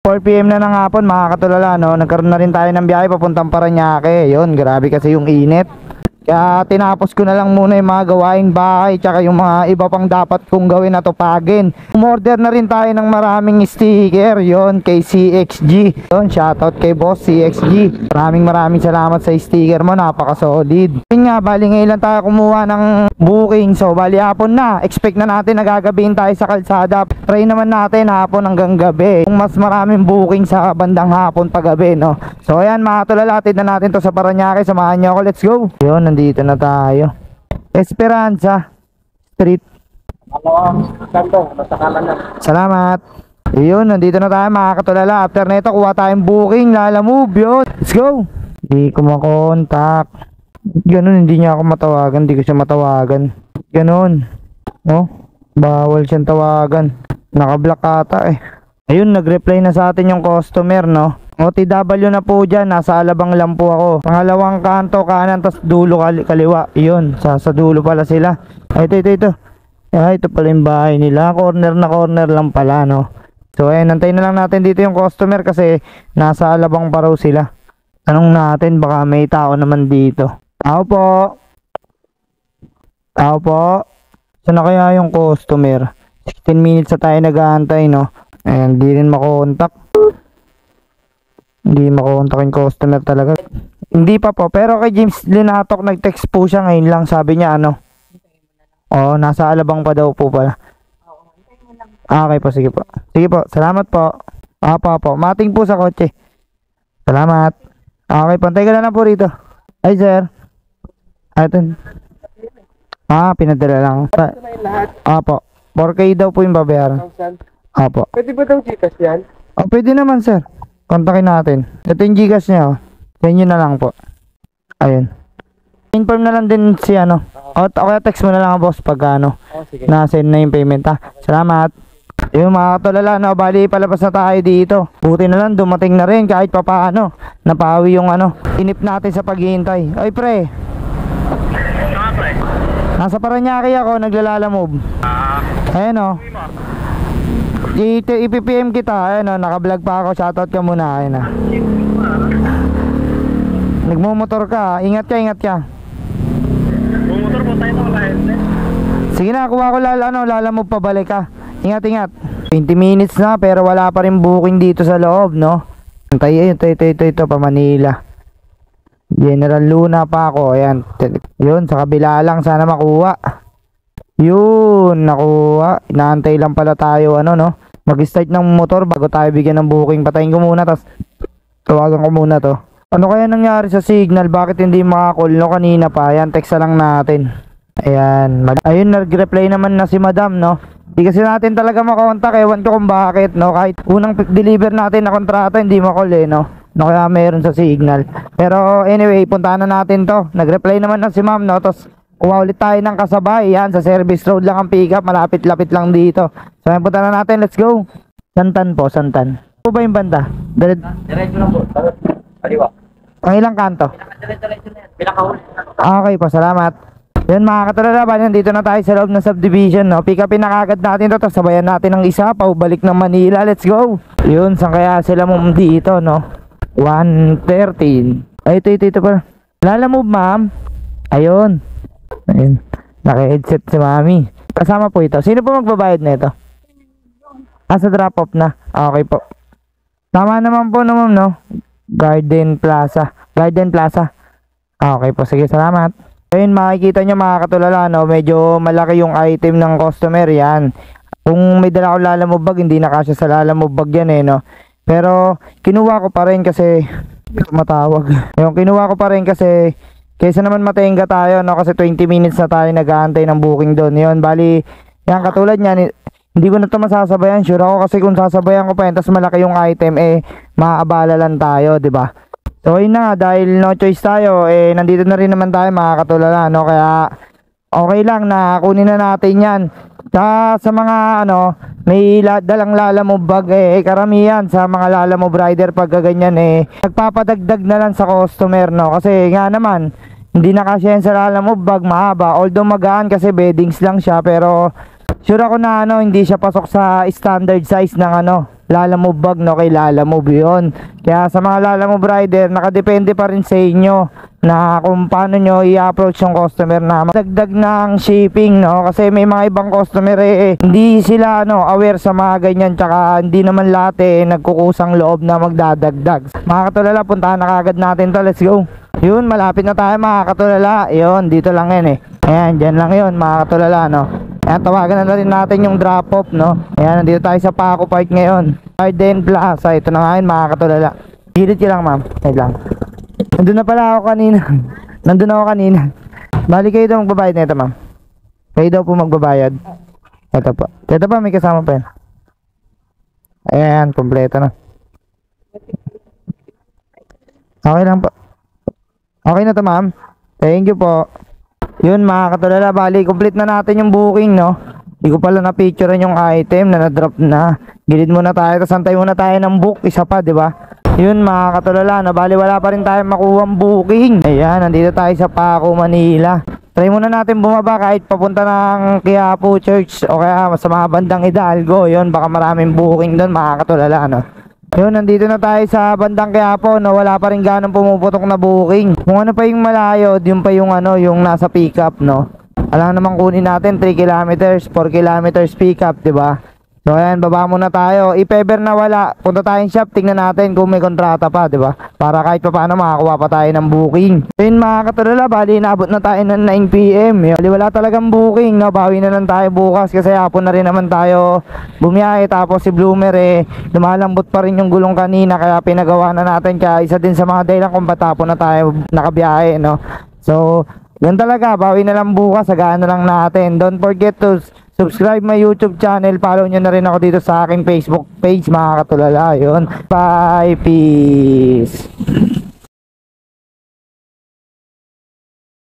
4 PM na ng hapon mga katulala, no? Nagkaroon na rin tayo ng biyahe papuntang Parañaque. Yun, grabe kasi yung init. Kaya tinapos ko na lang muna yung mga gawaing bahay tsaka yung mga iba pang dapat kong gawin na tupagin. Umorder na rin tayo ng maraming sticker, yon kay CXG. Yon, shoutout kay boss CXG. Maraming salamat sa sticker mo, napaka solid. Yun nga, bali ngayon lang tayo kumuha ng booking. So bali hapon na, expect na natin na gagabihin tayo sa kalsada. Try naman natin hapon hanggang gabi, kung mas maraming booking sa bandang hapon pagabi, no? So ayan mga tulala, atid na natin to sa Parañaque. Samahan nyo ako, let's go. Yun, nandito na tayo. Esperanza Street. Salamat. Yun, nandito na tayo mga katulala. After nito, kuha tayong booking. Lalamove yun. Let's go. Hindi ko makontak. Ganun, hindi niya ako matawagan. Hindi ko siya matawagan. Ganun. No? Bawal siyang tawagan. Naka-block ata eh. Ayun, nag-reply na sa atin yung customer, no? OTW na po dyan, nasa Alabang lang po ako. Pangalawang kanto kanan, tas dulo kaliwa. Yun, sa dulo pala sila. Ay, ito. Ay, ito pala yung bahay nila. Corner na corner lang pala, no? So ayun, nantayin na lang natin dito yung customer kasi nasa Alabang pa raw sila. Tanong natin, baka may tao naman dito. Tao po. Saan na kaya yung customer? 16 minutes na tayo nag-aantay, no? Ayan, di rin makontak. Hindi makontak yung customer talaga. Hindi pa po, pero kay James Linatok nag-text po siya ngayon lang. Sabi niya ano? Oo, nasa Alabang pa daw po pala. Okay po, sige po. Sige po, salamat po. Po. Mating po sa kotse. Salamat. Okay, pantay ka na lang po rito. Ay sir. Atin. Pinadala lang. Apo. 4K daw po yung babayaran. Apo. Pwede ba daw Gcash yan? Pwede naman sir. Kontakin natin. Ito yung Gcash niya. Sa inyo na lang po. Ayun. Inform na lang din si ano. Kaya text mo na lang boss pag ano. Sige. Na-send na yung payment ha. Salamat. Yung mga katulala, no, bali palabas na tayo dito. Buti na lang dumating na rin kahit papaano. Napawi yung ano. Inip natin sa paghihintay. Ay pre. Pre. Nasa Parañaque ako, naglalalamove. Ayan o. I-PPM kita, ayan o, naka-vlog pa ako, shoutout ka muna, ayan o. Nagmumotor ka, ingat ka. Bumotor po tayo mga lahat. Sige na, kuha ko lalamove pabalik ka. Ingat. 20 minutes na, pero wala pa rin booking dito sa loob, no? Ito, pa Manila. General Luna pa ako, ayan. Yun, sa kabila lang, sana makuha. Yun, nakuha. Inaantay lang pala tayo, ano, no? Mag-start ng motor bago tayo bigyan ng booking. Patayin ko muna, tapos tawagan ko muna to. Ano kaya nangyari sa signal? Bakit hindi makakoll, no? Kanina pa, ayan, text lang natin. Ayan, ayun, nag-reply naman na si madam, no? Hindi kasi natin talaga makontak, ewan ko kung bakit, no? Kahit unang deliver natin na kontrata, hindi makoll, no? No, kaya meron sa signal. Pero anyway, puntahan na natin to. Nag-reply naman na si ma'am, no? Tapos kuha ulit tayo ng kasabay. Yan, sa service road lang ang pick up. Malapit-lapit lang dito. So ayun, puntahan na natin. Let's go. Santan po, Santan. Ano ba yung banda? Diretso lang po. Kaliwa. Ang ilang kanto? Diretso na yan. Pinakahuli. Okay po, salamat. Yan mga katulala, nandito na tayo sa loob ng subdivision, no? Pick upin na kagad natin to. Tapos sabayan natin ng isa. Paubalik ng Manila. Let's go. Yun, saan kaya sila mong dito, no? 113. Ay, ito pa. Lalamove, ma'am. Ayun. Naka-headset si mami. Kasama po ito. Sino po magbabayad na ito? Sa drop off na. Okay po. Tama naman po naman, no? Garden Plaza. Okay po. Sige, salamat. Ayun, makikita nyo mga katulala, no? Medyo malaki yung item ng customer. Yan. Kung may dala ko lalamove bag, hindi na kasya sa lalamove bag yan, no? Pero kinuha ko pa rin kasi matawag. Yung kinuha ko pa rin kasi kaysa naman matenga tayo, no? Kasi 20 minutes na tayo nag-aantay ng booking doon. Yun, bali, yan katulad niyan, hindi ko na ito masasabayan. Sure ako kasi kung sasabayan ko pa yun, tas malaki yung item, maaabala lang tayo, di ba? So yun na, dahil no choice tayo, nandito na rin naman tayo mga katulala, no? Kaya okay lang na kunin na natin yan. Sa mga ano, may dalang lalamove bag, karamihan sa mga lalamove rider pag ganyan, nagpapadagdag na lang sa customer, no? Kasi nga naman, hindi na kasi yan sa lalamove bag mahaba. Although magaan kasi beddings lang siya, pero Sure ako na hindi siya pasok sa standard size ng Lalamove bag, no, kay Lalamove yun. Kaya sa mga Lalamove rider, nakadepende pa rin sa inyo na kung paano nyo i-approach yung customer na magdagdag ng shipping, no, kasi may mga ibang customer hindi sila aware sa mga ganyan, tsaka hindi naman lahat nagkukusang loob na magdadagdag. Mga katulala, puntahan na kagad natin to, let's go. Yun, malapit na tayo mga katulala. Yun, dito lang yan ayan, dyan lang yun mga katulala, no. Ayan, tawagan na rin natin yung drop off, no. Ayan, nandito tayo sa Paco Park ngayon, Garden Plaza. Ito na nga yun mga katulala. Gilid ka lang ma'am, wait lang. Nandun na pala ako kanina. Nandun ako kanina. Bali kayo daw magbabayad na ito ma'am. Kayo daw po magbabayad. Ito po. Ito pa, may kasama pa yun. Ayan, kompleto na. Okay lang po. Okay na to ma'am. Thank you po. Yun mga katulala, bali complete na natin yung booking, no. Hindi ko pala na-picturean yung item na na-drop na. Gilid muna tayo, tapos antay muna tayo ng book. Isa pa, di ba? Yun mga katulala, no, bali wala pa rin tayo makuhang booking. Ayan, nandito tayo sa Paco, Manila. Try muna natin bumaba kahit papunta ng Quiapo Church o kaya sa mga bandang Hidalgo. Yun, baka maraming booking doon mga katulala, no. Yun, nandito na tayo sa bandang Quiapo, no, wala pa rin ganong pumuputok na booking. Kung ano pa yung malayo, yun pa yung yung nasa pickup, no. Alam naman kunin natin 3 kilometers, 4 kilometers pickup, di ba? So ayan, baba muna tayo. If ever na wala, punta tayong shop, tingnan natin kung may kontrata pa, di ba? Para kahit pa paano makakuha pa tayo ng booking. Yun mga katulala, bali naabot na tayo ng 9 PM. Bali wala talagang booking, no? Bawi na lang tayo bukas kasi hapon na rin naman tayo bumiyahe. Tapos si Bloomer lumalambot pa rin yung gulong kanina, kaya pinagawa na natin. Kaya isa din sa mga dahilan kung ba't hapon na tayo nakabiyahe, no? So yun talaga, bawi na lang bukas, sagaan na lang natin. Don't forget to subscribe my YouTube channel. Follow nyo na rin ako dito sa aking Facebook page mga katulala. Yun. Bye. Peace.